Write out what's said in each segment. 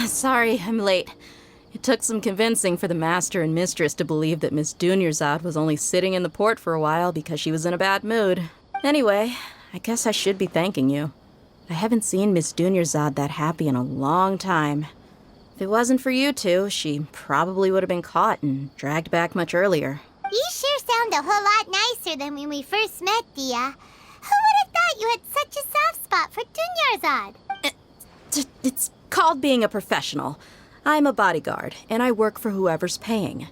Sorry, I'm late. It took some convincing for the master and mistress to believe that Miss Dunyarzad was only sitting in the port for a while because she was in a bad mood. Anyway, I guess I should be thanking you. I haven't seen Miss Dunyarzad that happy in a long time. If it wasn't for you two, she probably would have been caught and dragged back much earlier. You sure sound a whole lot nicer than when we first met, Dia. Who would have thought you had such a soft spot for Dunyarzad? It's called being a professional. I'm a bodyguard, and I work for whoever's paying.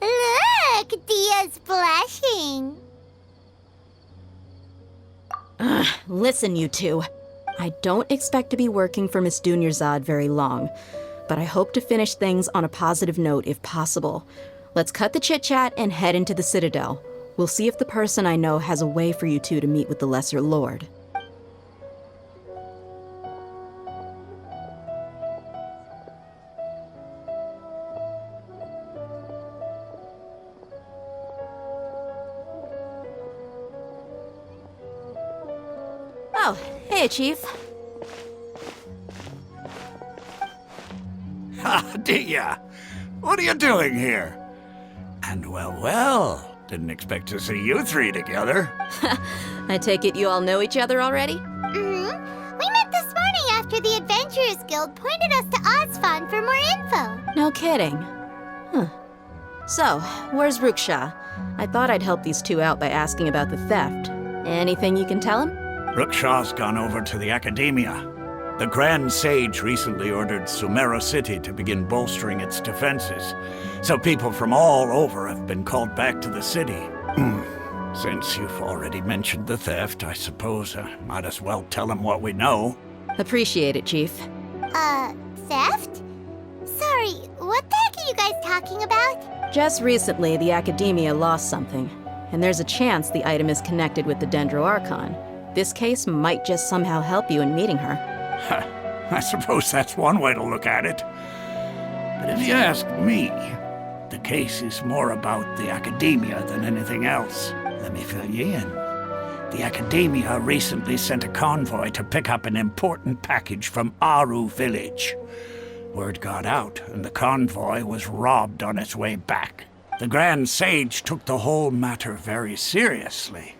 Look, Dia's blushing. Listen, you two. I don't expect to be working for Miss Dunyarzad very long, but I hope to finish things on a positive note if possible. Let's cut the chit-chat and head into the Citadel. We'll see if the person I know has a way for you two to meet with the Lesser Lord. Oh, hey, Chief. Ha, Dia! What are you doing here? And well, didn't expect to see you three together. I take it you all know each other already? Mm-hmm. We met this morning after the Adventurers Guild pointed us to Ozfond for more info. No kidding. Huh. So, where's Ruksha? I thought I'd help these two out by asking about the theft. Anything you can tell him? Rukshaw's gone over to the Academia. The Grand Sage recently ordered Sumeru City to begin bolstering its defenses, so people from all over have been called back to the city. Since you've already mentioned the theft, I suppose I might as well tell them what we know. Appreciate it, Chief. Theft? Sorry, what the heck are you guys talking about? Just recently, the Academia lost something, and there's a chance the item is connected with the Dendro Archon. This case might just somehow help you in meeting her. I suppose that's one way to look at it. But if you ask me, the case is more about the Academia than anything else. Let me fill you in. The Academia recently sent a convoy to pick up an important package from Aru village. Word got out, and the convoy was robbed on its way back. The Grand Sage took the whole matter very seriously.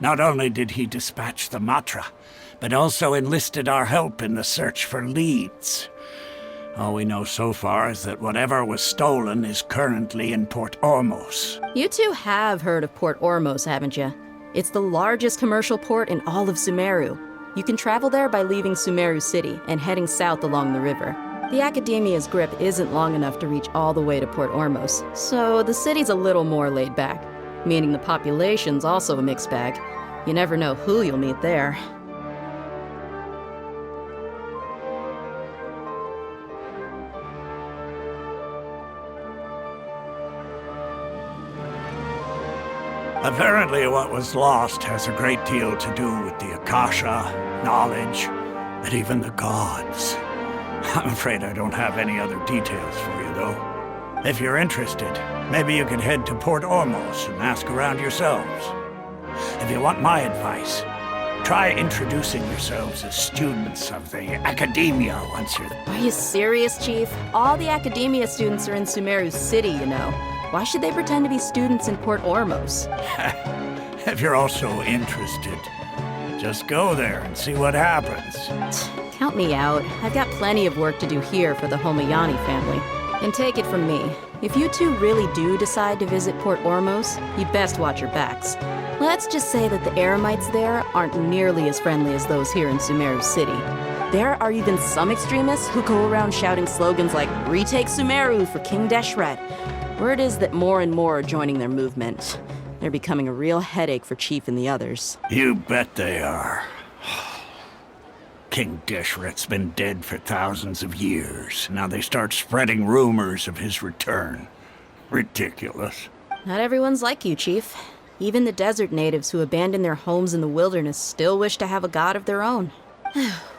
Not only did he dispatch the Matra, but also enlisted our help in the search for leads. All we know so far is that whatever was stolen is currently in Port Ormos. You two have heard of Port Ormos, haven't you? It's the largest commercial port in all of Sumeru. You can travel there by leaving Sumeru City and heading south along the river. The Academia's grip isn't long enough to reach all the way to Port Ormos, so the city's a little more laid back, meaning the population's also a mixed bag. You never know who you'll meet there. Apparently what was lost has a great deal to do with the Akasha, knowledge, and even the gods. I'm afraid I don't have any other details for you, though. If you're interested, maybe you could head to Port Ormos and ask around yourselves. If you want my advice, try introducing yourselves as students of the Academia once you're there. Are you serious, Chief? All the Academia students are in Sumeru City, you know. Why should they pretend to be students in Port Ormos? If you're also interested, just go there and see what happens. Count me out. I've got plenty of work to do here for the Homayani family. And take it from me, if you two really do decide to visit Port Ormos, you'd best watch your backs. Let's just say that the Eremites there aren't nearly as friendly as those here in Sumeru City. There are even some extremists who go around shouting slogans like, "Retake Sumeru for King Deshret." Word is that more and more are joining their movement. They're becoming a real headache for Chief and the others. You bet they are. King Deshret's been dead for thousands of years. Now they start spreading rumors of his return. Ridiculous. Not everyone's like you, Chief. Even the desert natives who abandoned their homes in the wilderness still wish to have a god of their own.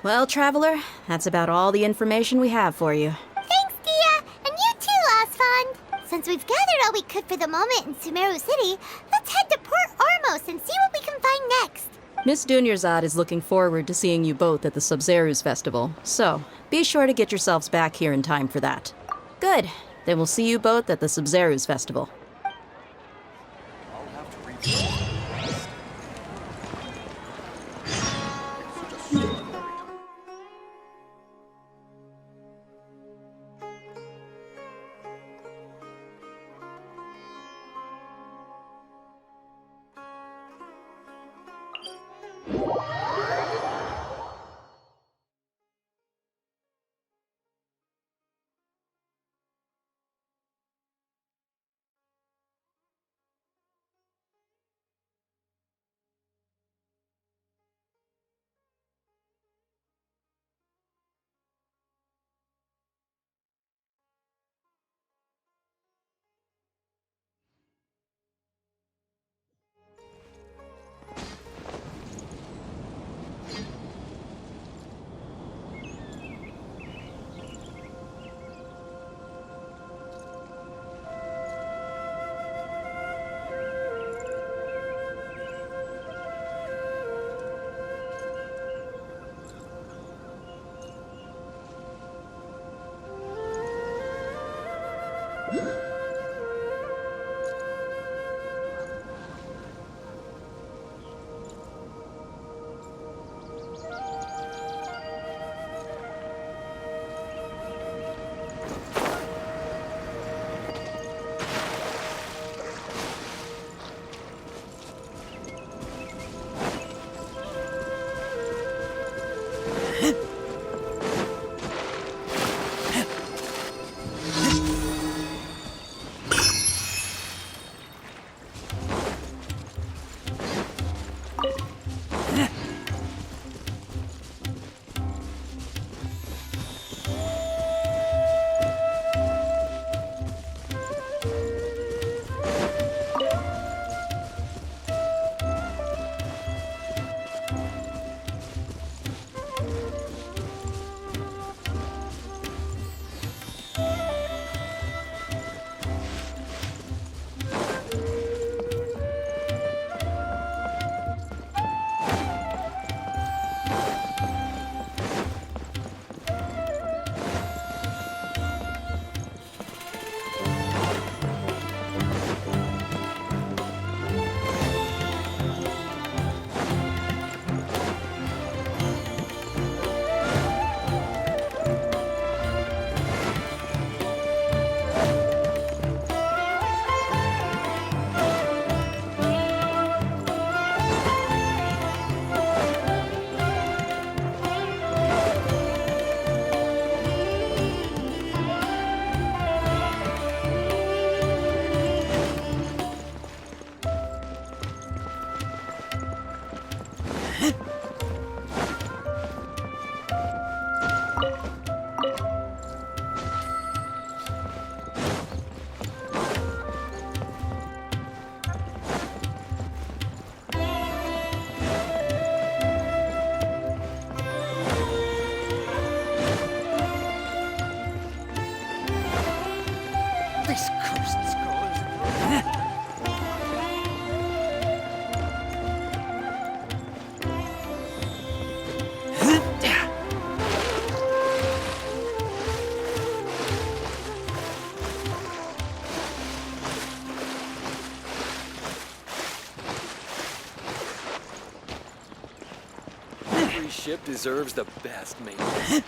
Well, Traveler, that's about all the information we have for you. Thanks, Dia, and you too, Ozfond. Since we've gathered all we could for the moment in Sumeru City, let's head to Port Ormos and see what we can find next. Miss Dunyarzad is looking forward to seeing you both at the Sub-Zeru's festival, so be sure to get yourselves back here in time for that. Good. Then we'll see you both at the Sub-Zeru's festival. This cursed scroll is... Every ship deserves the best maintenance.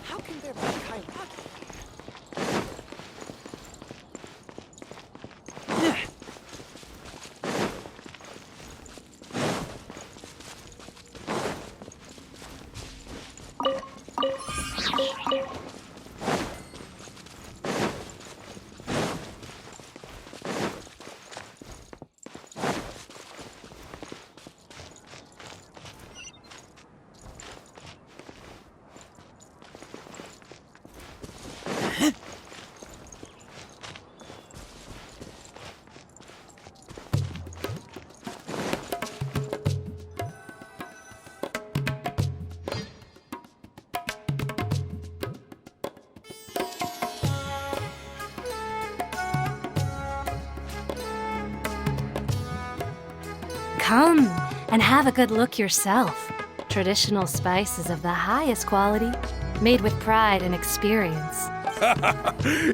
How can there be kind Come and have a good look yourself. Traditional spices of the highest quality, made with pride and experience.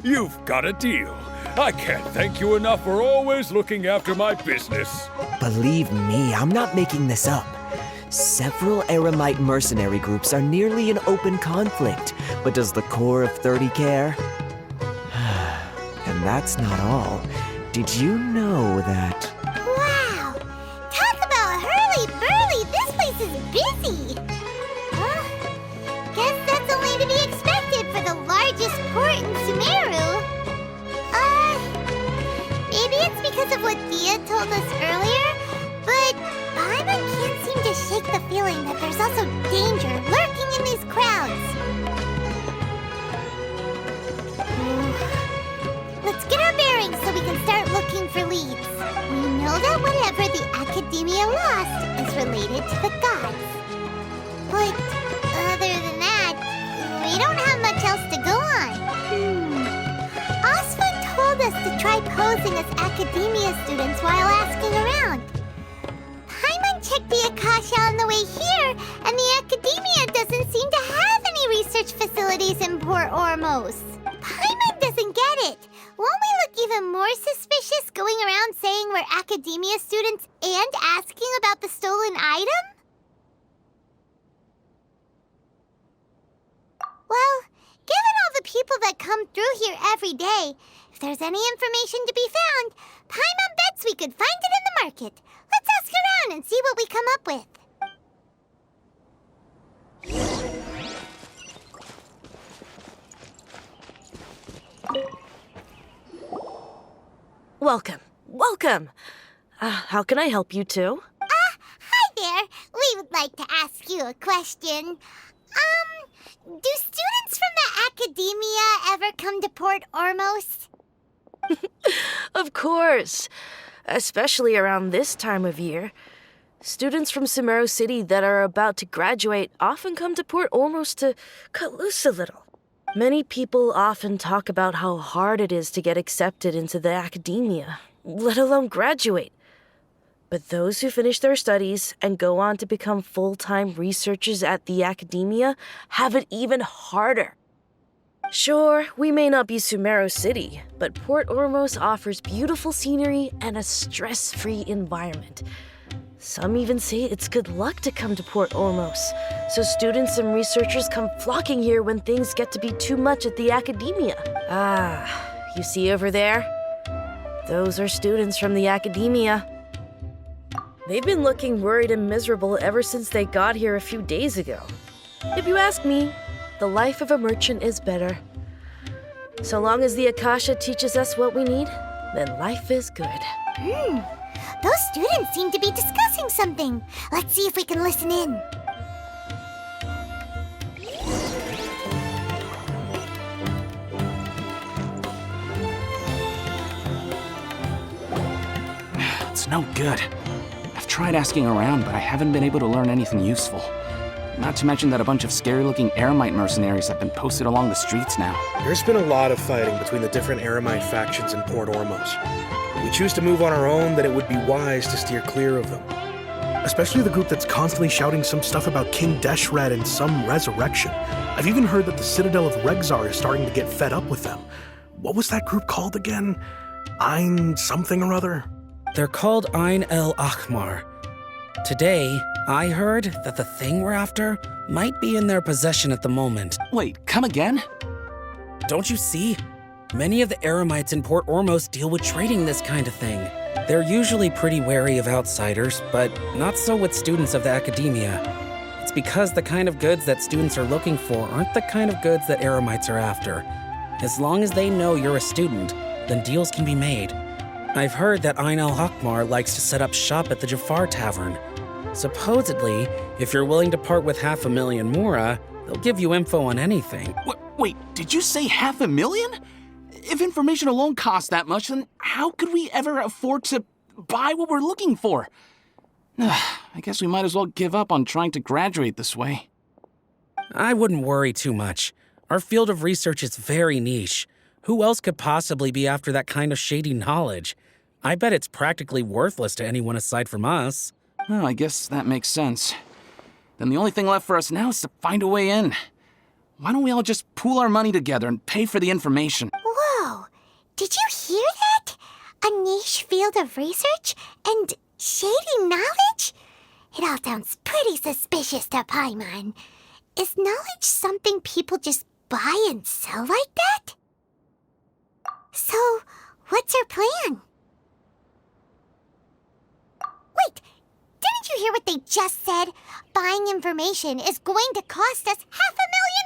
You've got a deal. I can't thank you enough for always looking after my business. Believe me, I'm not making this up. Several Eremite mercenary groups are nearly in open conflict, but does the core of 30 care? And that's not all. Did you know that... Wow! Talk about hurly-burly! This place is busy! Guess that's only to be expected for the largest port in Sumeru. Maybe it's because of what Thea told us earlier, but Paimon can't seem to shake the feeling that there's also danger lurking in these crowds. Let's get our bearings so we can start looking for leads. We know that whatever the Academia lost is related to the gods. But other than that, we don't have much else to go on. Osfun told us to try posing as Academia students while asking around. Paimon checked the Akasha on the way here, and the Academia doesn't seem to have any research facilities in Port Ormos. Paimon doesn't get it. Won't we look even more suspicious going around saying we're Academia students and asking about the stolen item? Well, given all the people that come through here every day, if there's any information to be found, Paimon bets we could find it in the market. Let's ask around and see what we come up with. Welcome. How can I help you two? Hi there. We would like to ask you a question. Do students from the Academia ever come to Port Ormos? Of course. Especially around this time of year. Students from Sumeru City that are about to graduate often come to Port Ormos to cut loose a little. Many people often talk about how hard it is to get accepted into the Academia, let alone graduate. But those who finish their studies and go on to become full-time researchers at the Academia have it even harder. Sure, we may not be Sumeru City, but Port Ormos offers beautiful scenery and a stress-free environment. Some even say it's good luck to come to Port Ormos, so students and researchers come flocking here when things get to be too much at the Academia. You see over there? Those are students from the Academia. They've been looking worried and miserable ever since they got here a few days ago. If you ask me, the life of a merchant is better. So long as the Akasha teaches us what we need, then life is good. Those students seem to be discussing something. Let's see if we can listen in. It's no good. I've tried asking around, but I haven't been able to learn anything useful. Not to mention that a bunch of scary-looking Eremite mercenaries have been posted along the streets now. There's been a lot of fighting between the different Eremite factions in Port Ormos. If we choose to move on our own, then it would be wise to steer clear of them. Especially the group that's constantly shouting some stuff about King Deshret and some resurrection. I've even heard that the Citadel of Regzar is starting to get fed up with them. What was that group called again? Ein something or other? They're called Ein El Ahmar. Today, I heard that the thing we're after might be in their possession at the moment. Wait, come again? Don't you see? Many of the Eremites in Port Ormos deal with trading this kind of thing. They're usually pretty wary of outsiders, but not so with students of the Academia. It's because the kind of goods that students are looking for aren't the kind of goods that Eremites are after. As long as they know you're a student, then deals can be made. I've heard that Ein El Ahmar likes to set up shop at the Jafar Tavern. Supposedly, if you're willing to part with 500,000 Mura, they'll give you info on anything. Wait, did you say 500,000? If information alone costs that much, then how could we ever afford to buy what we're looking for? I guess we might as well give up on trying to graduate this way. I wouldn't worry too much. Our field of research is very niche. Who else could possibly be after that kind of shady knowledge? I bet it's practically worthless to anyone aside from us. Well, I guess that makes sense. Then the only thing left for us now is to find a way in. Why don't we all just pool our money together and pay for the information? Whoa! Did you hear that? A niche field of research and shady knowledge? It all sounds pretty suspicious to Paimon. Is knowledge something people just buy and sell like that? So, what's our plan? Wait, didn't you hear what they just said? Buying information is going to cost us 500,000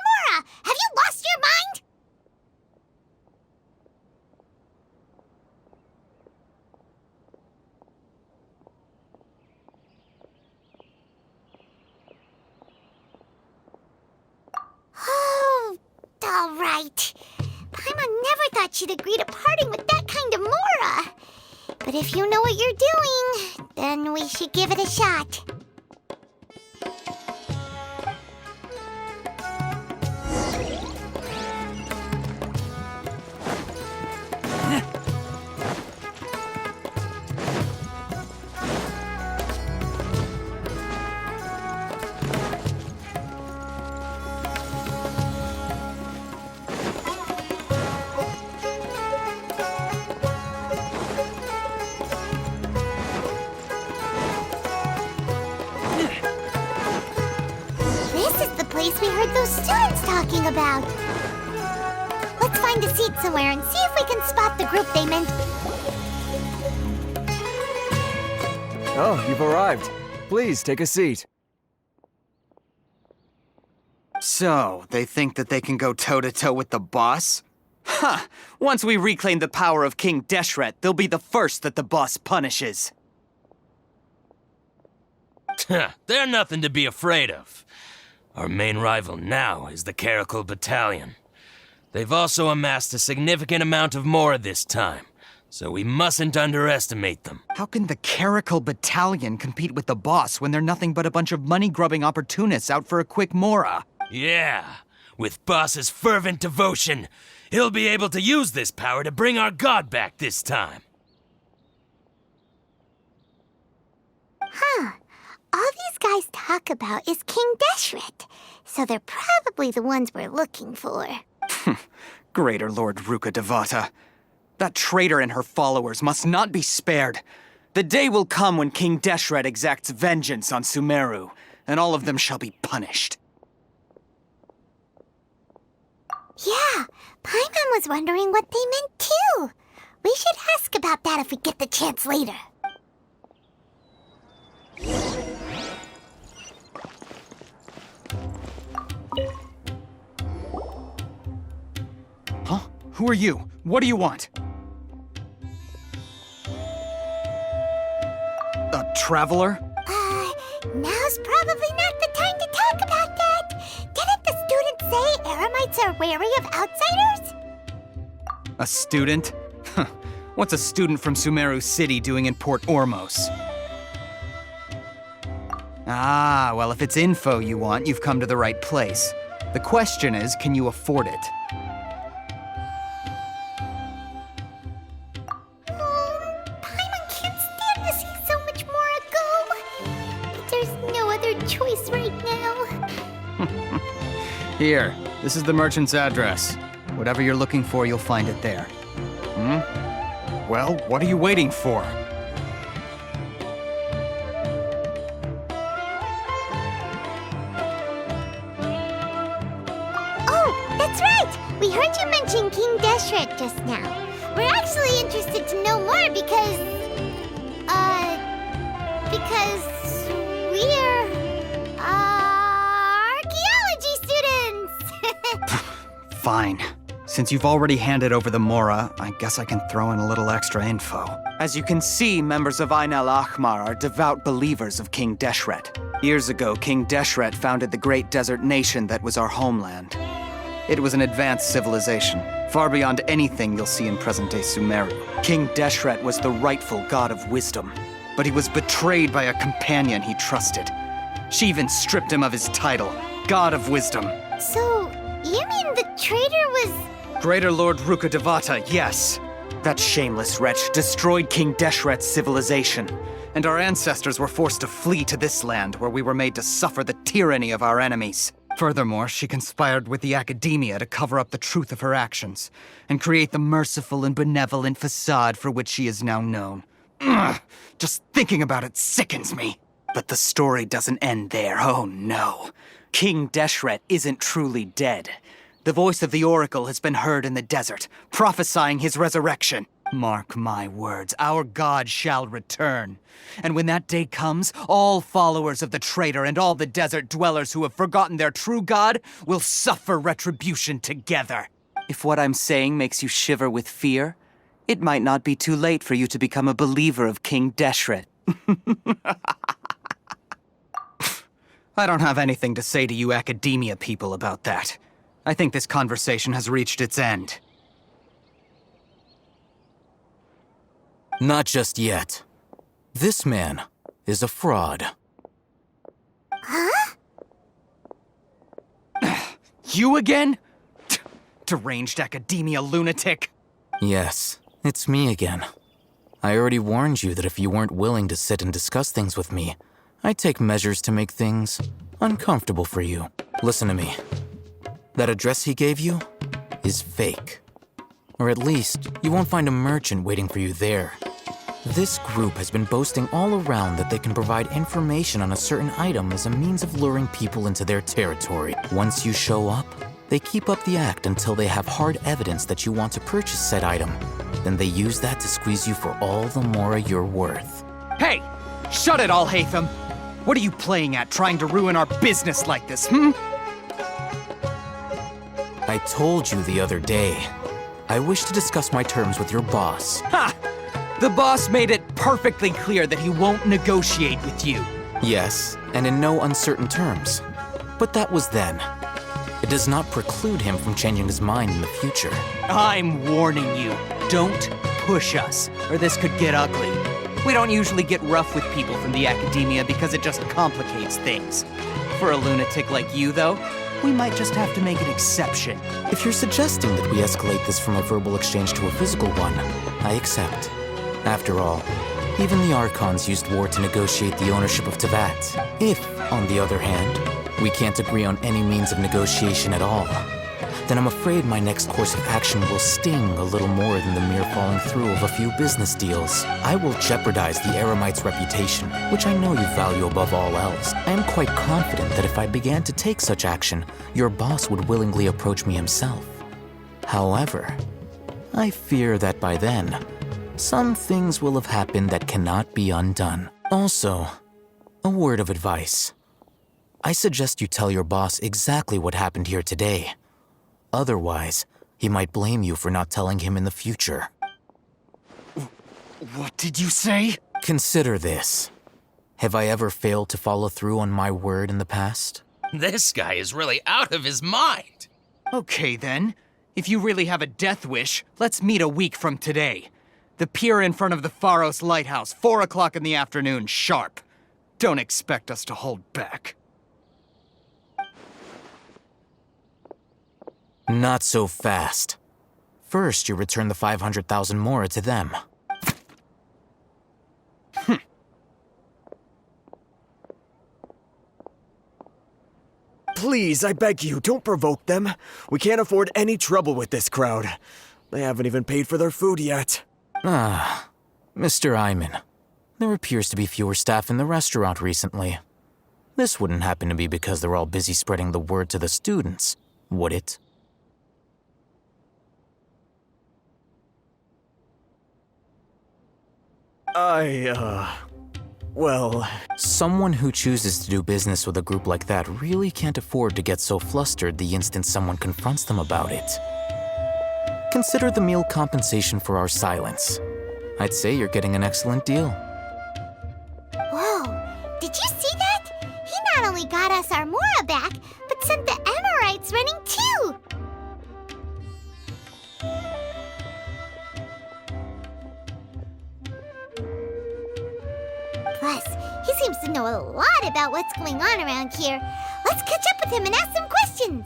mora! Have you lost your mind? Oh, all right. Paimon never thought she'd agree to parting with that kind of mora. But if you know what you're doing, then we should give it a shot. We heard those students talking about. Let's find a seat somewhere and see if we can spot the group they meant. Oh, you've arrived. Please take a seat. So, they think that they can go toe-to-toe with the boss? Ha! Once we reclaim the power of King Deshret, they'll be the first that the boss punishes. They're nothing to be afraid of. Our main rival now is the Caracal Battalion. They've also amassed a significant amount of mora this time, so we mustn't underestimate them. How can the Caracal Battalion compete with the boss when they're nothing but a bunch of money-grubbing opportunists out for a quick mora? Yeah, with boss's fervent devotion, he'll be able to use this power to bring our god back this time. Huh. All these guys talk about is King Deshret, so they're probably the ones we're looking for. Greater Lord Ruka Devata. That traitor and her followers must not be spared. The day will come when King Deshret exacts vengeance on Sumeru, and all of them shall be punished. Yeah, Paimon was wondering what they meant too. We should ask about that if we get the chance later. Huh? Who are you? What do you want? A traveler? Now's probably not the time to talk about that. Didn't the students say Eremites are wary of outsiders? A student? What's a student from Sumeru City doing in Port Ormos? Ah, well, if it's info you want, you've come to the right place. The question is, can you afford it? Paimon can't stand to see so much more go. But there's no other choice right now. Here, this is the merchant's address. Whatever you're looking for, you'll find it there. Well, what are you waiting for? That's right! We heard you mention King Deshret just now. We're actually interested to know more because we're, archaeology students! Fine. Since you've already handed over the Mora, I guess I can throw in a little extra info. As you can see, members of Ain al-Ahmar are devout believers of King Deshret. Years ago, King Deshret founded the great desert nation that was our homeland. It was an advanced civilization, far beyond anything you'll see in present-day Sumeru. King Deshret was the rightful god of wisdom, but he was betrayed by a companion he trusted. She even stripped him of his title, God of Wisdom. So, you mean the traitor was... Greater Lord Ruka Devata, yes. That shameless wretch destroyed King Deshret's civilization, and our ancestors were forced to flee to this land where we were made to suffer the tyranny of our enemies. Furthermore, she conspired with the academia to cover up the truth of her actions, and create the merciful and benevolent facade for which she is now known. Ugh, just thinking about it sickens me. But the story doesn't end there, oh no. King Deshret isn't truly dead. The voice of the Oracle has been heard in the desert, prophesying his resurrection. Mark my words, our god shall return. And when that day comes, all followers of the traitor and all the desert dwellers who have forgotten their true god will suffer retribution together. If what I'm saying makes you shiver with fear, it might not be too late for you to become a believer of King Deshret. I don't have anything to say to you academia people about that. I think this conversation has reached its end. Not just yet. This man is a fraud. Huh? You again? Deranged academia lunatic. Yes, it's me again. I already warned you that if you weren't willing to sit and discuss things with me, I'd take measures to make things uncomfortable for you. Listen to me. That address he gave you is fake. Or at least, you won't find a merchant waiting for you there. This group has been boasting all around that they can provide information on a certain item as a means of luring people into their territory. Once you show up, they keep up the act until they have hard evidence that you want to purchase said item. Then they use that to squeeze you for all the more you're worth. Hey! Shut it all, Hatham! What are you playing at, trying to ruin our business like this, I told you the other day, I wish to discuss my terms with your boss. Ha! The boss made it perfectly clear that he won't negotiate with you. Yes, and in no uncertain terms. But that was then. It does not preclude him from changing his mind in the future. I'm warning you, don't push us, or this could get ugly. We don't usually get rough with people from the academia because it just complicates things. For a lunatic like you, though, we might just have to make an exception. If you're suggesting that we escalate this from a verbal exchange to a physical one, I accept. After all, even the Archons used war to negotiate the ownership of Teyvat. If, on the other hand, we can't agree on any means of negotiation at all, then I'm afraid my next course of action will sting a little more than the mere following through of a few business deals. I will jeopardize the Eremite's reputation, which I know you value above all else. I am quite confident that if I began to take such action, your boss would willingly approach me himself. However, I fear that by then, some things will have happened that cannot be undone. Also, a word of advice. I suggest you tell your boss exactly what happened here today. Otherwise, he might blame you for not telling him in the future. What did you say? Consider this. Have I ever failed to follow through on my word in the past? This guy is really out of his mind. Okay then. If you really have a death wish, let's meet a week from today. The pier in front of the Pharos Lighthouse, 4 o'clock in the afternoon, sharp. Don't expect us to hold back. Not so fast. First, you return the 500,000 mora to them. Please, I beg you, don't provoke them. We can't afford any trouble with this crowd. They haven't even paid for their food yet. Ah, Mr. Iman. There appears to be fewer staff in the restaurant recently. This wouldn't happen to be because they're all busy spreading the word to the students, would it? Well... Someone who chooses to do business with a group like that really can't afford to get so flustered the instant someone confronts them about it. Consider the meal compensation for our silence. I'd say you're getting an excellent deal. Whoa, did you see that? He not only got us our Mora back, but sent the Emirites running too. know a lot about what's going on around here. Let's catch up with him and ask some questions.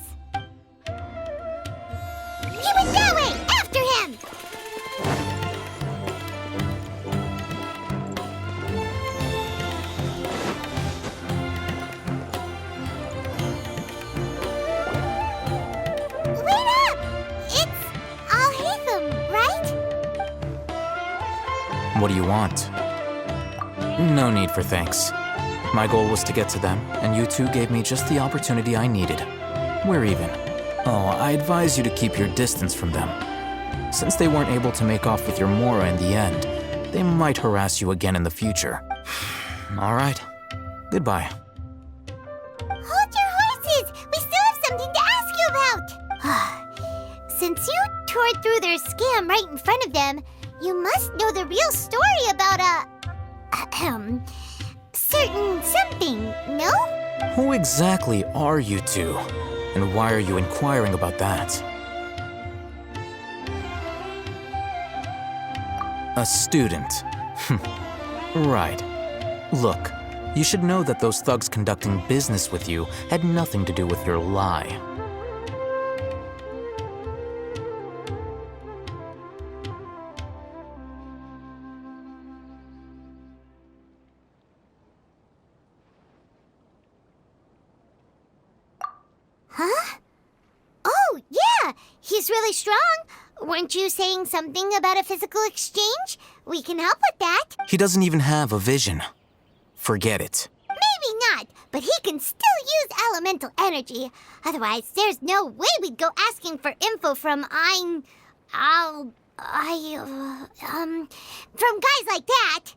He went that way! After him! Wait up! It's Al-Haytham, right? What do you want? No need for thanks. My goal was to get to them, and you two gave me just the opportunity I needed. We're even. Oh, I advise you to keep your distance from them. Since they weren't able to make off with your Mora in the end, they might harass you again in the future. All right. Goodbye. Hold your horses! We still have something to ask you about! Since you tore through their scam right in front of them, you must know the real story about certain something, no? Who exactly are you two? And why are you inquiring about that? A student. Right. Look, you should know that those thugs conducting business with you had nothing to do with your lie. Huh? Oh, yeah! He's really strong! Weren't you saying something about a physical exchange? We can help with that. He doesn't even have a vision. Forget it. Maybe not, but he can still use elemental energy. Otherwise, there's no way we'd go asking for info from from guys like that.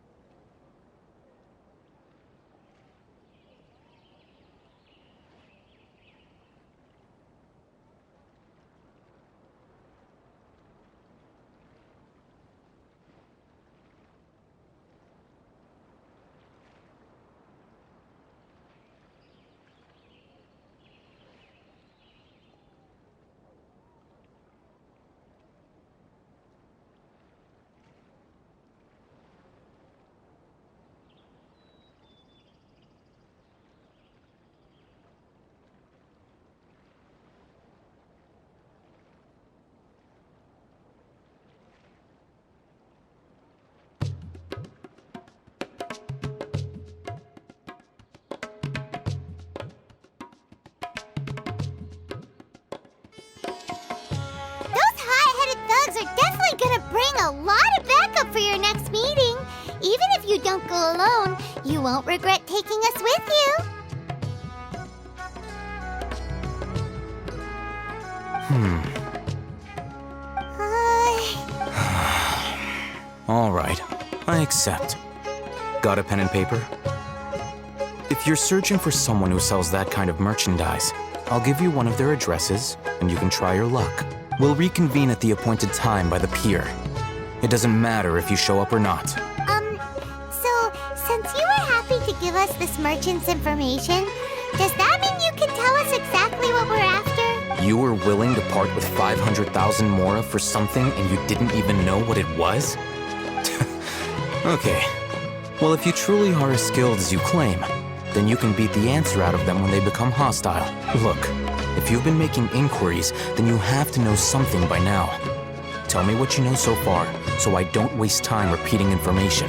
Bring a lot of backup for your next meeting. Even if you don't go alone, you won't regret taking us with you. All right, I accept. Got a pen and paper? If you're searching for someone who sells that kind of merchandise, I'll give you one of their addresses, and you can try your luck. We'll reconvene at the appointed time by the pier. It doesn't matter if you show up or not. So, since you were happy to give us this merchant's information, does that mean you can tell us exactly what we're after? You were willing to part with 500,000 Mora for something and you didn't even know what it was? Okay. Well, if you truly are as skilled as you claim, then you can beat the answer out of them when they become hostile. Look, if you've been making inquiries, then you have to know something by now. Tell me what you know so far, so I don't waste time repeating information.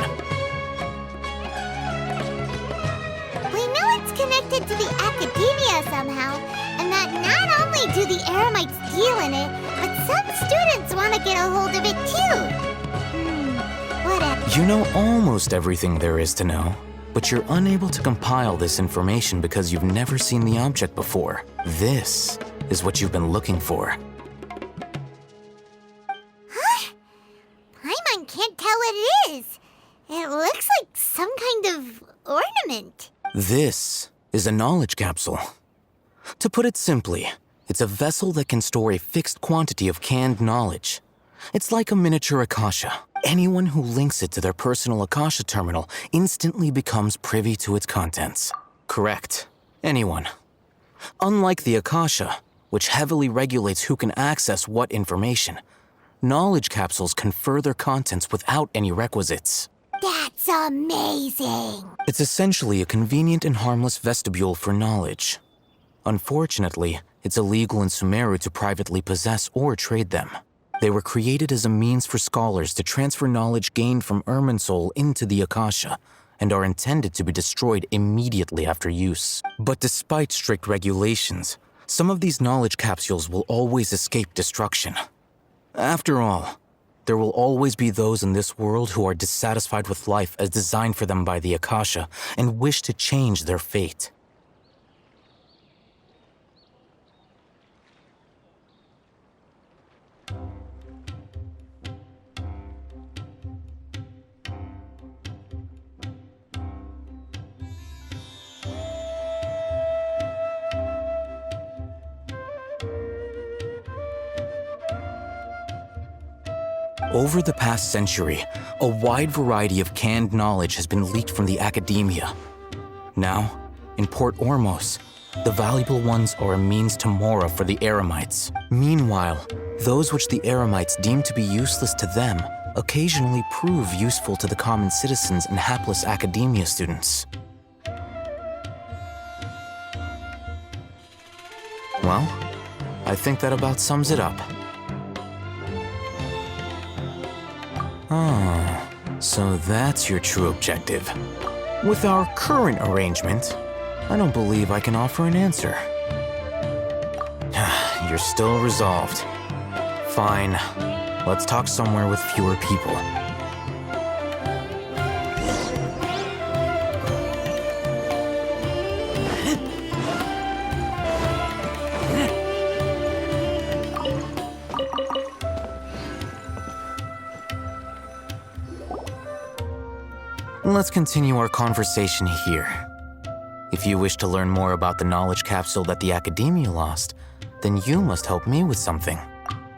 We know it's connected to the academia somehow, and that not only do the Eremites deal in it, but some students want to get a hold of it too. Whatever. You know almost everything there is to know, but you're unable to compile this information because you've never seen the object before. This is what you've been looking for. Paimon can't tell what it is. It looks like some kind of ornament. This is a knowledge capsule. To put it simply, it's a vessel that can store a fixed quantity of canned knowledge. It's like a miniature Akasha. Anyone who links it to their personal Akasha terminal instantly becomes privy to its contents. Correct. Anyone. Unlike the Akasha, which heavily regulates who can access what information, knowledge capsules confer their contents without any requisites. That's amazing! It's essentially a convenient and harmless vestibule for knowledge. Unfortunately, it's illegal in Sumeru to privately possess or trade them. They were created as a means for scholars to transfer knowledge gained from Irminsul into the Akasha, and are intended to be destroyed immediately after use. But despite strict regulations, some of these knowledge capsules will always escape destruction. After all, there will always be those in this world who are dissatisfied with life as designed for them by the Akasha and wish to change their fate. Over the past century, a wide variety of canned knowledge has been leaked from the academia. Now, in Port Ormos, the valuable ones are a means to Mora for the Eremites. Meanwhile, those which the Eremites deem to be useless to them occasionally prove useful to the common citizens and hapless academia students. Well, I think that about sums it up. Oh, so that's your true objective. With our current arrangement, I don't believe I can offer an answer. You're still resolved. Fine. Let's talk somewhere with fewer people. Let's continue our conversation here. If you wish to learn more about the knowledge capsule that the Academia lost, then you must help me with something.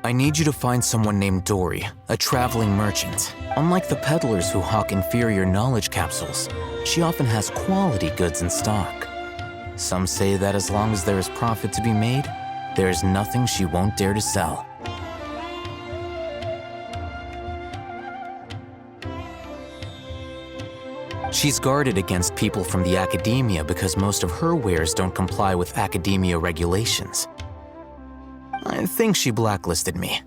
I need you to find someone named Dori, a traveling merchant. Unlike the peddlers who hawk inferior knowledge capsules, she often has quality goods in stock. Some say that as long as there is profit to be made, there is nothing she won't dare to sell. She's guarded against people from the Academia because most of her wares don't comply with Academia regulations. I think she blacklisted me.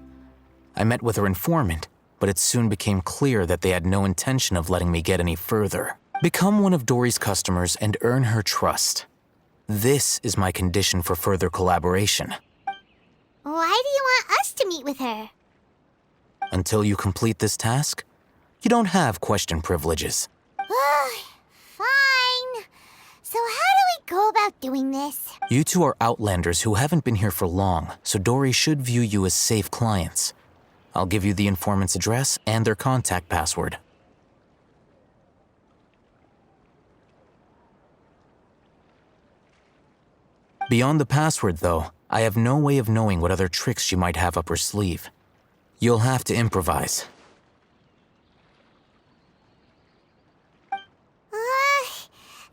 I met with her informant, but it soon became clear that they had no intention of letting me get any further. Become one of Dori's customers and earn her trust. This is my condition for further collaboration. Why do you want us to meet with her? Until you complete this task, you don't have question privileges. Fine. So how do we go about doing this? You two are outlanders who haven't been here for long, so Dori should view you as safe clients. I'll give you the informant's address and their contact password. Beyond the password, though, I have no way of knowing what other tricks she might have up her sleeve. You'll have to improvise.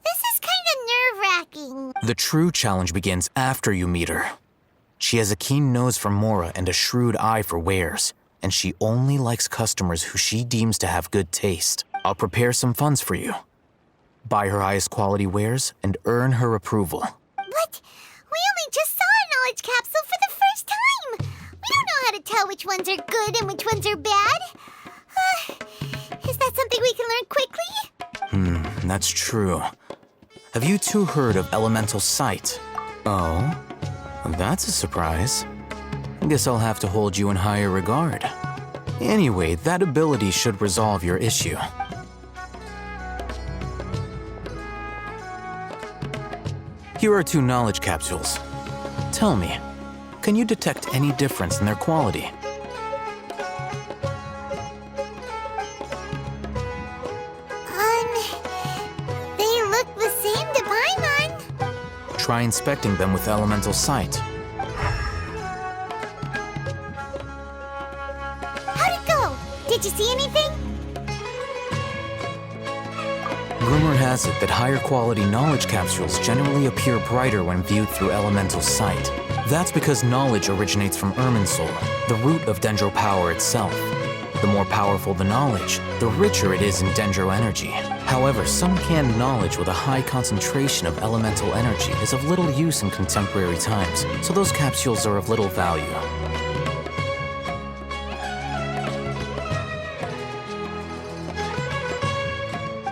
This is kind of nerve-wracking. The true challenge begins after you meet her. She has a keen nose for Mora and a shrewd eye for wares, and she only likes customers who she deems to have good taste. I'll prepare some funds for you. Buy her highest quality wares and earn her approval. But we only just saw a knowledge capsule for the first time. We don't know how to tell which ones are good and which ones are bad. Is that something we can learn quickly? That's true. Have you two heard of elemental sight? Oh, that's a surprise. Guess I'll have to hold you in higher regard. Anyway, that ability should resolve your issue. Here are 2 knowledge capsules. Tell me, can you detect any difference in their quality? They look the same to Paimon. Try inspecting them with elemental sight. How'd it go? Did you see anything? Rumor has it that higher quality knowledge capsules generally appear brighter when viewed through elemental sight. That's because knowledge originates from Irminsul, the root of Dendro power itself. The more powerful the knowledge, the richer it is in dendro energy. However, some canned knowledge with a high concentration of elemental energy is of little use in contemporary times, so those capsules are of little value.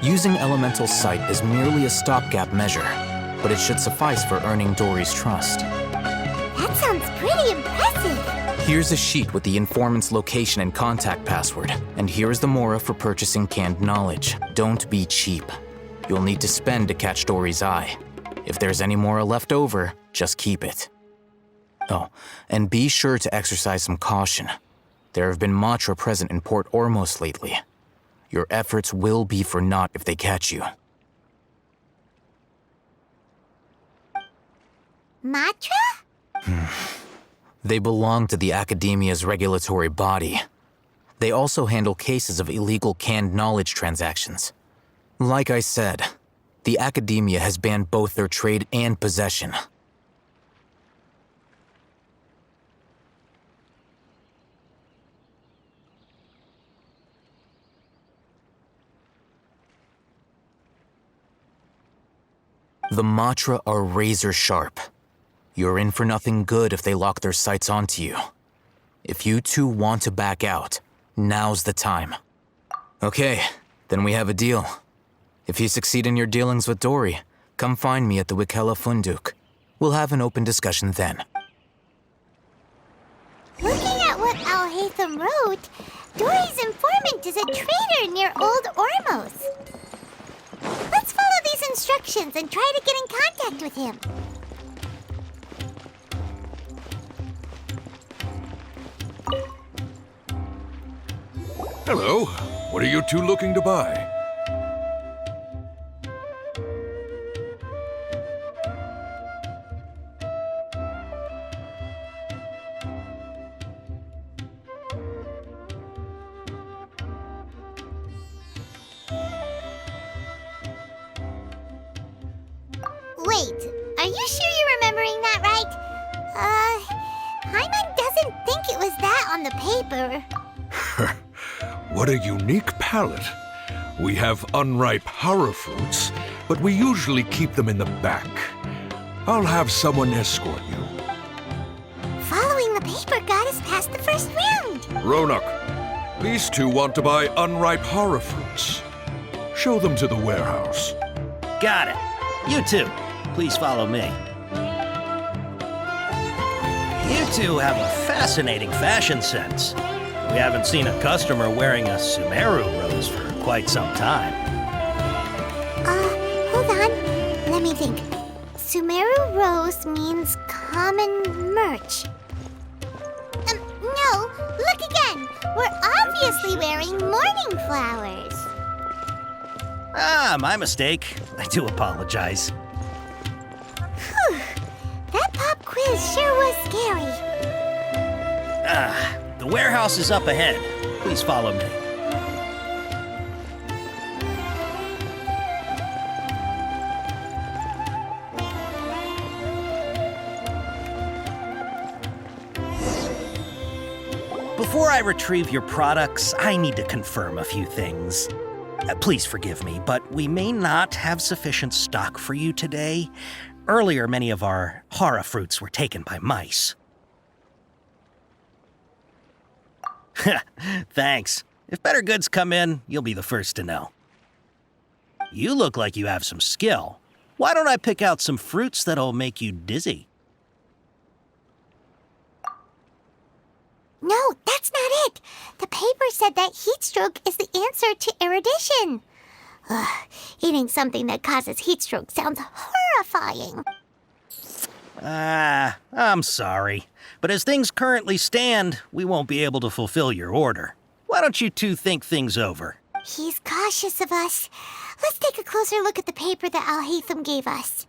Using elemental sight is merely a stopgap measure, but it should suffice for earning Dori's trust. That sounds pretty impressive. Here's a sheet with the informant's location and contact password, and here's the mora for purchasing canned knowledge. Don't be cheap. You'll need to spend to catch Dori's eye. If there's any mora left over, just keep it. Oh, and be sure to exercise some caution. There have been Matra present in Port Ormos lately. Your efforts will be for naught if they catch you. Matra? They belong to the Academia's regulatory body. They also handle cases of illegal canned knowledge transactions. Like I said, the Academia has banned both their trade and possession. The Matra are razor sharp. You're in for nothing good if they lock their sights onto you. If you two want to back out, now's the time. Okay, then we have a deal. If you succeed in your dealings with Dori, come find me at the Wikela Funduk. We'll have an open discussion then. Looking at what Al-Haytham wrote, Dori's informant is a traitor near Old Ormos. Let's follow these instructions and try to get in contact with him. Hello. What are you two looking to buy? Wait, are you sure you're remembering that right? Hyman doesn't think it was that on the paper. What a unique palate. We have unripe hara fruits, but we usually keep them in the back. I'll have someone escort you. Following the paper got us past the first round. Ronak, these two want to buy unripe hara fruits. Show them to the warehouse. Got it. You two, please follow me. You two have a fascinating fashion sense. We haven't seen a customer wearing a Sumeru rose for quite some time. Hold on. Let me think. Sumeru rose means common merch. No, look again. We're obviously wearing morning flowers. Ah, my mistake. I do apologize. Whew. That pop quiz sure was scary. The warehouse is up ahead. Please follow me. Before I retrieve your products, I need to confirm a few things. Please forgive me, but we may not have sufficient stock for you today. Earlier, many of our hara fruits were taken by mice. Thanks. If better goods come in, you'll be the first to know. You look like you have some skill. Why don't I pick out some fruits that'll make you dizzy? No, that's not it. The paper said that heat stroke is the answer to erudition. Eating something that causes heat stroke sounds horrifying. I'm sorry. But as things currently stand, we won't be able to fulfill your order. Why don't you two think things over? He's cautious of us. Let's take a closer look at the paper that Al-Haytham gave us.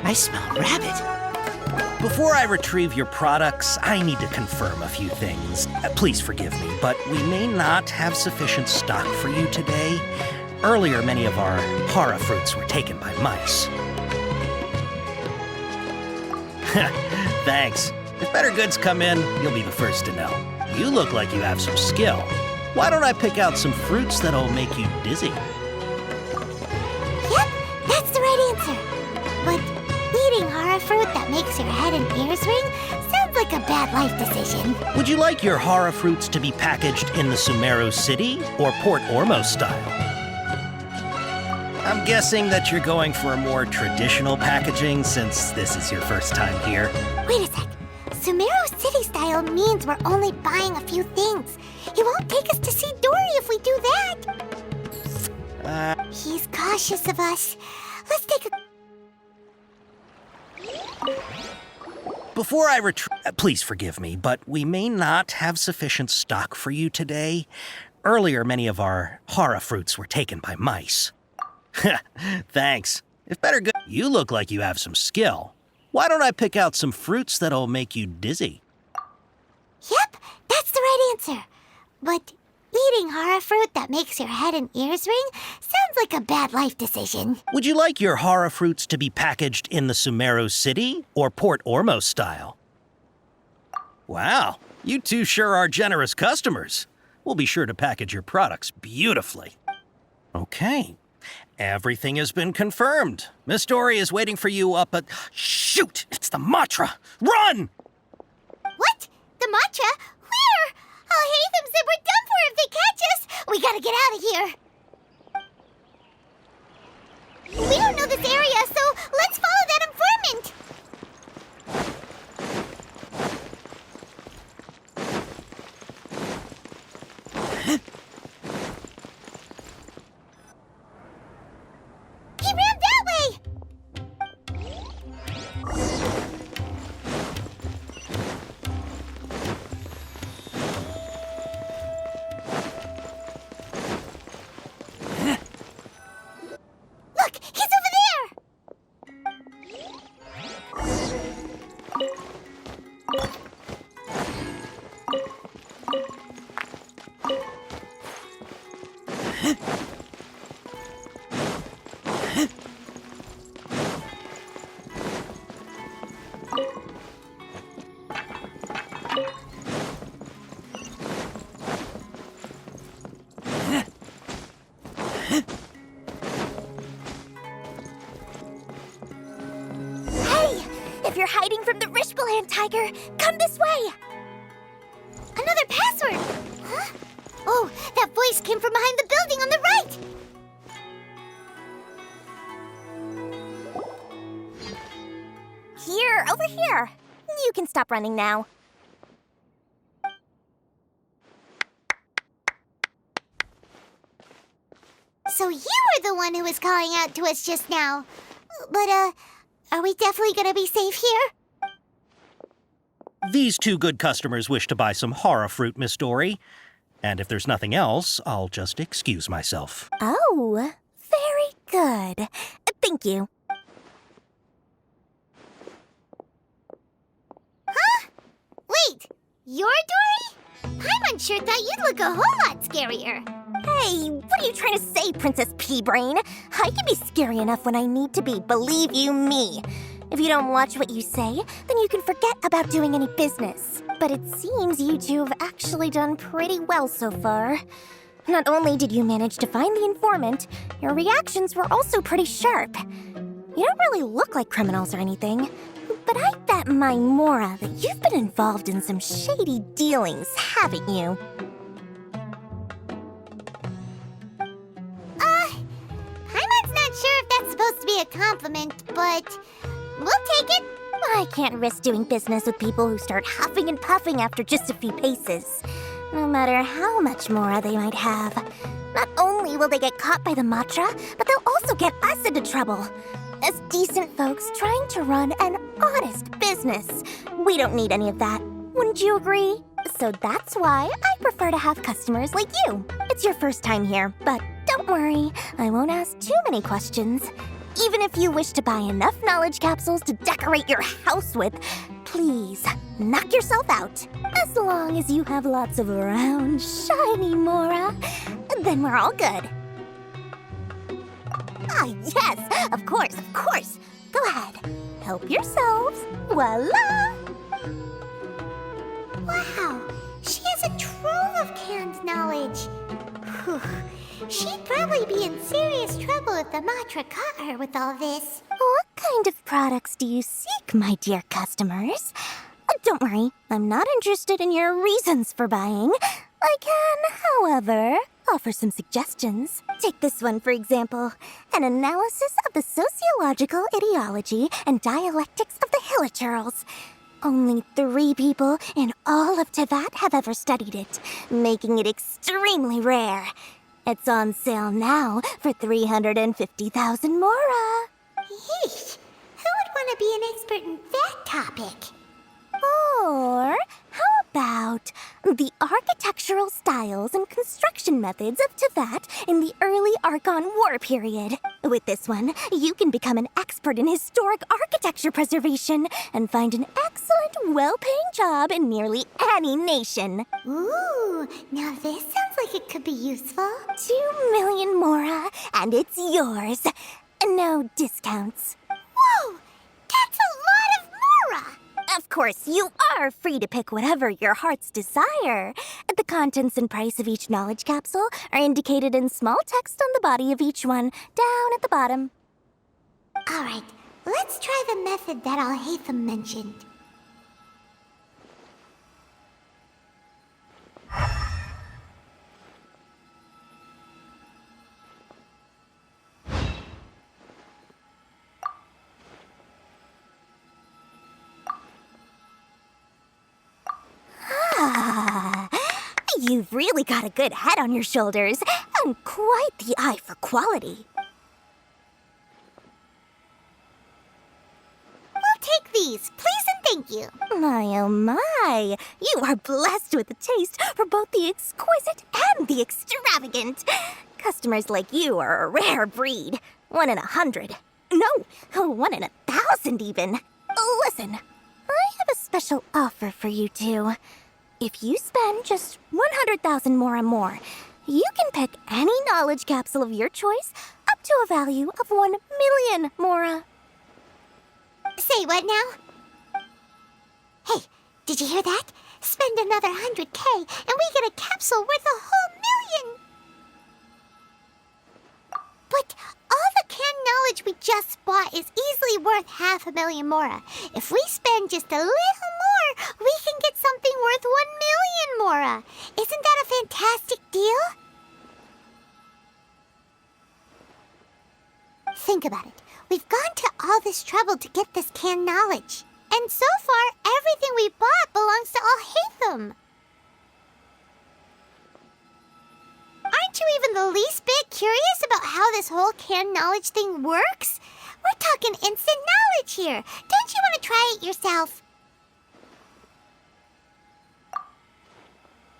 I smell rabbit. Before I retrieve your products, I need to confirm a few things. Please forgive me, but we may not have sufficient stock for you today. Earlier, many of our hara fruits were taken by mice. Thanks. If better goods come in, you'll be the first to know. You look like you have some skill. Why don't I pick out some fruits that'll make you dizzy? Yep, that's the right answer. But eating hara fruit that makes your head and ears ring sounds like a bad life decision. Would you like your hara fruits to be packaged in the Sumeru City or Port Ormos style? I'm guessing that you're going for a more traditional packaging since this is your first time here. Wait a sec. Sumeru City style means we're only buying a few things. He won't take us to see Dori if we do that. He's cautious of us. Let's take a... Before I please forgive me, but we may not have sufficient stock for you today. Earlier, many of our hara fruits were taken by mice. Thanks. If better good, you look like you have some skill. Why don't I pick out some fruits that'll make you dizzy? Yep, that's the right answer. But eating hara fruit that makes your head and ears ring sounds like a bad life decision. Would you like your hara fruits to be packaged in the Sumeru City or Port Ormos style? Wow, you two sure are generous customers. We'll be sure to package your products beautifully. Okay, everything has been confirmed. Miss Dori is waiting for you up at... Shoot! It's the Matra! Run! What? The Matra? Where? I'll hate them said we're done for if they catch us. We gotta get out of here. We don't know this area, so let's follow that informant. He ran that way! Look, he's over there! If you're hiding from the Rishbaland tiger, come this way! Another password! Huh? Oh, that voice came from behind the building on the right! Here, over here. You can stop running now. So you were the one who was calling out to us just now. But, are we definitely gonna be safe here? These two good customers wish to buy some hara fruit, Miss Dori. And if there's nothing else, I'll just excuse myself. Oh, very good. Thank you. Huh? Wait, you're Dori? Paimon sure thought you'd look a whole lot scarier. Hey, what are you trying to say, Princess Pea-Brain? I can be scary enough when I need to be, believe you me. If you don't watch what you say, then you can forget about doing any business. But it seems you two have actually done pretty well so far. Not only did you manage to find the informant, your reactions were also pretty sharp. You don't really look like criminals or anything, but I bet my Mora that you've been involved in some shady dealings, haven't you? Paimon's not sure if that's supposed to be a compliment, but we'll take it. I can't risk doing business with people who start huffing and puffing after just a few paces, no matter how much Mora they might have. Not only will they get caught by the Matra, but they'll also get us into trouble. As decent folks trying to run an honest business, we don't need any of that. Wouldn't you agree? So that's why I prefer to have customers like you. It's your first time here, but don't worry, I won't ask too many questions. Even if you wish to buy enough knowledge capsules to decorate your house with, please knock yourself out. As long as you have lots of round, shiny Mora, then we're all good. Ah, yes, of course, of course. Go ahead, help yourselves. Voila! Wow, she has a trove of canned knowledge. Whew. She'd probably be in serious trouble if the Matra caught her with all this. What kind of products do you seek, my dear customers? Don't worry, I'm not interested in your reasons for buying. I can, however, offer some suggestions. Take this one, for example. An analysis of the sociological ideology and dialectics of the Hilichurls. Only 3 people in all of Teyvat have ever studied it, making it extremely rare. It's on sale now for 350,000 Mora. Yeesh, who would want to be an expert in that topic? Or how about the architectural styles and construction methods of Teyvat in the early Archon War period? With this one, you can become an expert in historic architecture preservation and find an excellent, well-paying job in nearly any nation. Ooh, now this sounds like it could be useful. 2 million Mora, and it's yours. No discounts. Whoa, that's a lot of Mora! Of course, you are free to pick whatever your heart's desire. The contents and price of each knowledge capsule are indicated in small text on the body of each one, down at the bottom. All right, let's try the method that Al-Haytham mentioned. You've really got a good head on your shoulders, and quite the eye for quality. We'll take these, please and thank you. My oh my, you are blessed with a taste for both the exquisite and the extravagant. Customers like you are a rare breed. 1 in 100. No, 1 in 1,000 even. Listen, I have a special offer for you two. If you spend just 100,000 Mora more, you can pick any knowledge capsule of your choice up to a value of 1 million Mora. Say what now? Hey, did you hear that? Spend another 100K and we get a capsule worth a whole million! But all the canned knowledge we just bought is easily worth 500,000 Mora. If we spend just a little more, we can get something worth 1 million Mora. Isn't that a fantastic deal? Think about it. We've gone to all this trouble to get this canned knowledge. And so far, everything we bought belongs to Al-Haytham. Aren't you even the least bit curious about how this whole canned knowledge thing works? We're talking instant knowledge here. Don't you want to try it yourself?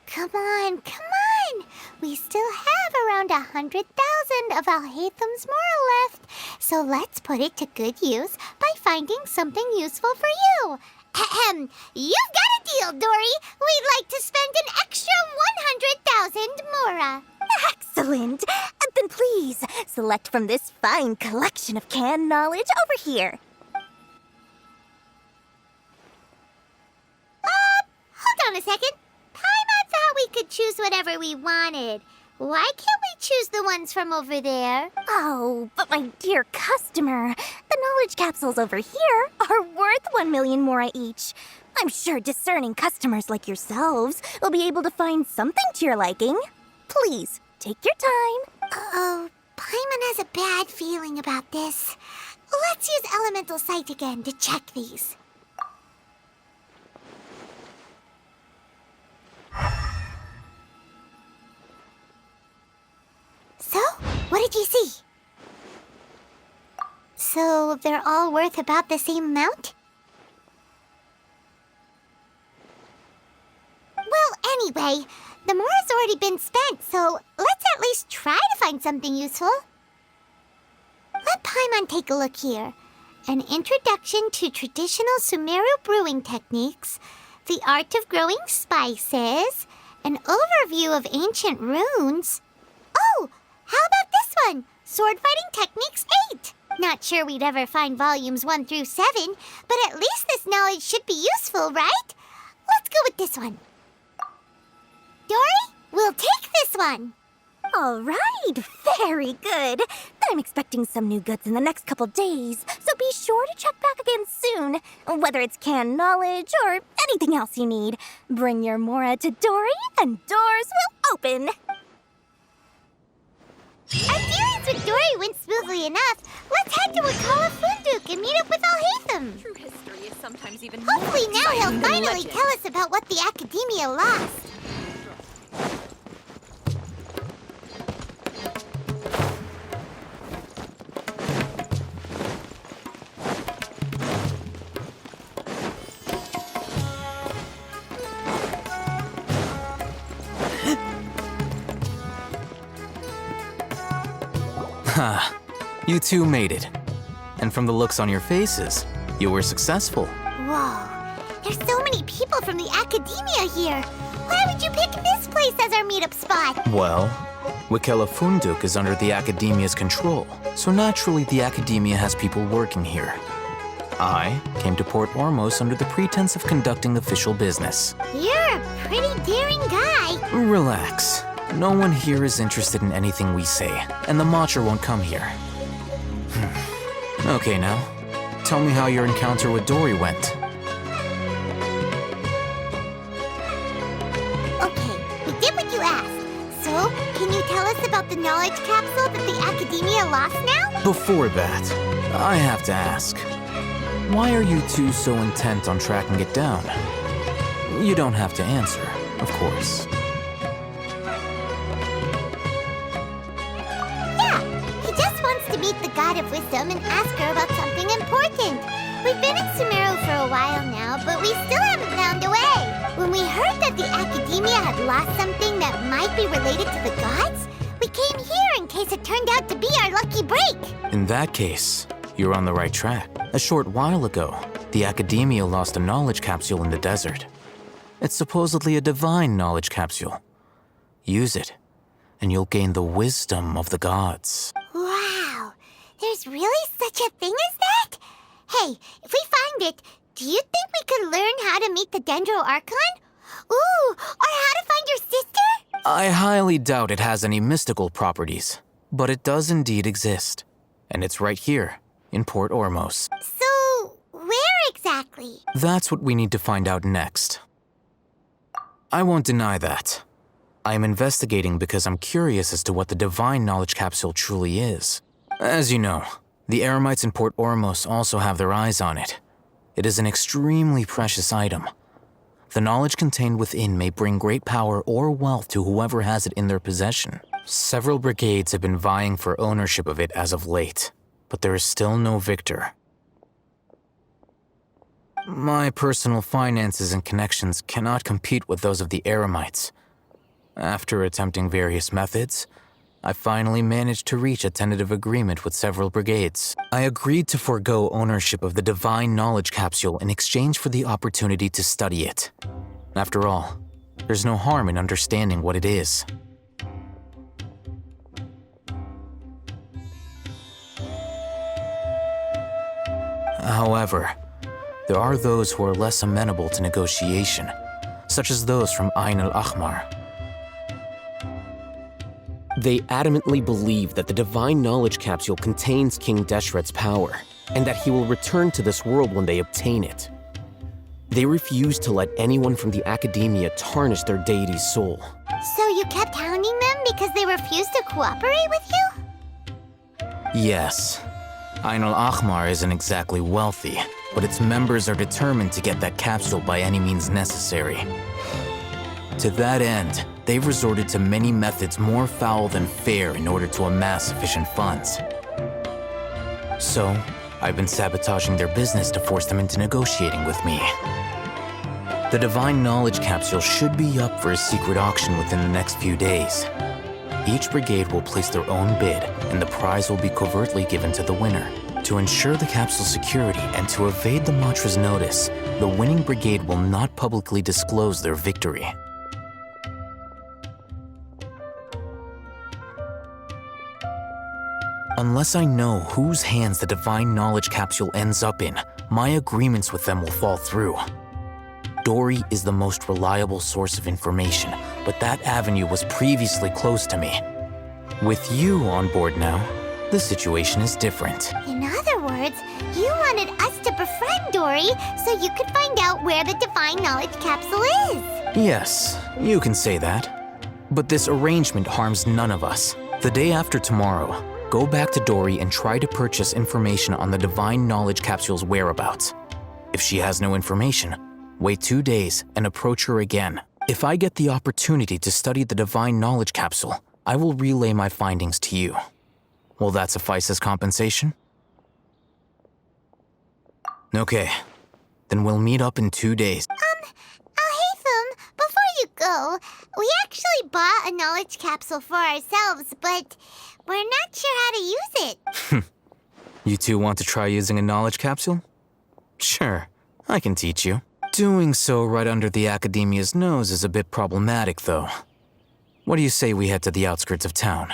Come on, come on. We still have around 100,000 of Al-Haytham's Mora left. So let's put it to good use by finding something useful for you. Ahem. You've got a deal, Dori. We'd like to spend an extra 100,000 Mora. Excellent. Then please, select from this fine collection of canned knowledge over here. Hold on a second. Paimon thought we could choose whatever we wanted. Why can't we choose the ones from over there? Oh, but my dear customer, the knowledge capsules over here are worth 1 million Mora each. I'm sure discerning customers like yourselves will be able to find something to your liking. Please, take your time. Uh-oh, Paimon has a bad feeling about this. Let's use Elemental Sight again to check these. So, what did you see? So, they're all worth about the same amount? Well, anyway, the Mora's already been spent, so let's at least try to find something useful. Let Paimon, take a look here. An introduction to traditional Sumeru brewing techniques, the art of growing spices, an overview of ancient runes. Oh, how about this one? Sword Fighting Techniques 8. Not sure we'd ever find volumes 1 through 7, but at least this knowledge should be useful, right? Let's go with this one. Dori, we'll take this one. All right, very good. I'm expecting some new goods in the next couple days, so be sure to check back again soon. Whether it's canned knowledge or anything else you need, bring your Mora to Dori and doors will open. Our dealings with Dori went smoothly enough. Let's head to Wakala Funduk and meet up with Alhaitham. True history is sometimes even Hopefully now he'll than finally legend. tell us about what the Academia lost. Ha! You two made it. And from the looks on your faces, you were successful. Whoa, there's so many people from the Academia here. Why would you pick this place as our meetup spot? Well, Wakela Funduk is under the Academia's control, so naturally the Academia has people working here. I came to Port Ormos under the pretense of conducting official business. You're a pretty daring guy. Relax. No one here is interested in anything we say, and the Matcher won't come here. Okay now, tell me how your encounter with Dori went. Okay, we did what you asked. So, can you tell us about the knowledge capsule that the Academia lost now? Before that, I have to ask, why are you two so intent on tracking it down? You don't have to answer, of course. Meet the God of Wisdom and ask her about something important. We've been in Sumeru for a while now, but we still haven't found a way. When we heard that the Academia had lost something that might be related to the gods, we came here in case it turned out to be our lucky break. In that case, you're on the right track. A short while ago, the Academia lost a knowledge capsule in the desert. It's supposedly a divine knowledge capsule. Use it, and you'll gain the wisdom of the gods. Wow, there's really such a thing as that? Hey, if we find it, do you think we could learn how to meet the Dendro Archon? Ooh, or how to find your sister? I highly doubt it has any mystical properties, but it does indeed exist. And it's right here, in Port Ormos. So, where exactly? That's what we need to find out next. I won't deny that. I am investigating because I'm curious as to what the divine knowledge capsule truly is. As you know, the Eremites in Port Ormos also have their eyes on it. It is an extremely precious item. The knowledge contained within may bring great power or wealth to whoever has it in their possession. Several brigades have been vying for ownership of it as of late, but there is still no victor. My personal finances and connections cannot compete with those of the Eremites. After attempting various methods, I finally managed to reach a tentative agreement with several brigades. I agreed to forego ownership of the divine knowledge capsule in exchange for the opportunity to study it. After all, there's no harm in understanding what it is. However, there are those who are less amenable to negotiation, such as those from Ain al-Ahmar. They adamantly believe that the divine knowledge capsule contains King Deshret's power, and that he will return to this world when they obtain it. They refuse to let anyone from the Academia tarnish their deity's soul. So you kept hounding them because they refused to cooperate with you? Yes. Ain al-Ahmar isn't exactly wealthy, but its members are determined to get that capsule by any means necessary. To that end, they've resorted to many methods more foul than fair in order to amass sufficient funds. So, I've been sabotaging their business to force them into negotiating with me. The Divine Knowledge Capsule should be up for a secret auction within the next few days. Each brigade will place their own bid, and the prize will be covertly given to the winner. To ensure the capsule's security and to evade the Matra's notice, the winning brigade will not publicly disclose their victory. Unless I know whose hands the Divine Knowledge Capsule ends up in, my agreements with them will fall through. Dori is the most reliable source of information, but that avenue was previously closed to me. With you on board now, the situation is different. In other words, you wanted us to befriend Dori so you could find out where the Divine Knowledge Capsule is. Yes, you can say that. But this arrangement harms none of us. The day after tomorrow, go back to Dori and try to purchase information on the Divine Knowledge Capsule's whereabouts. If she has no information, wait 2 days and approach her again. If I get the opportunity to study the Divine Knowledge Capsule, I will relay my findings to you. Will that suffice as compensation? Okay, then we'll meet up in 2 days. Haytham, before you go, we actually bought a knowledge capsule for ourselves, but we're not sure how to use it. You two want to try using a knowledge capsule? Sure, I can teach you. Doing so right under the Academia's nose is a bit problematic, though. What do you say we head to the outskirts of town?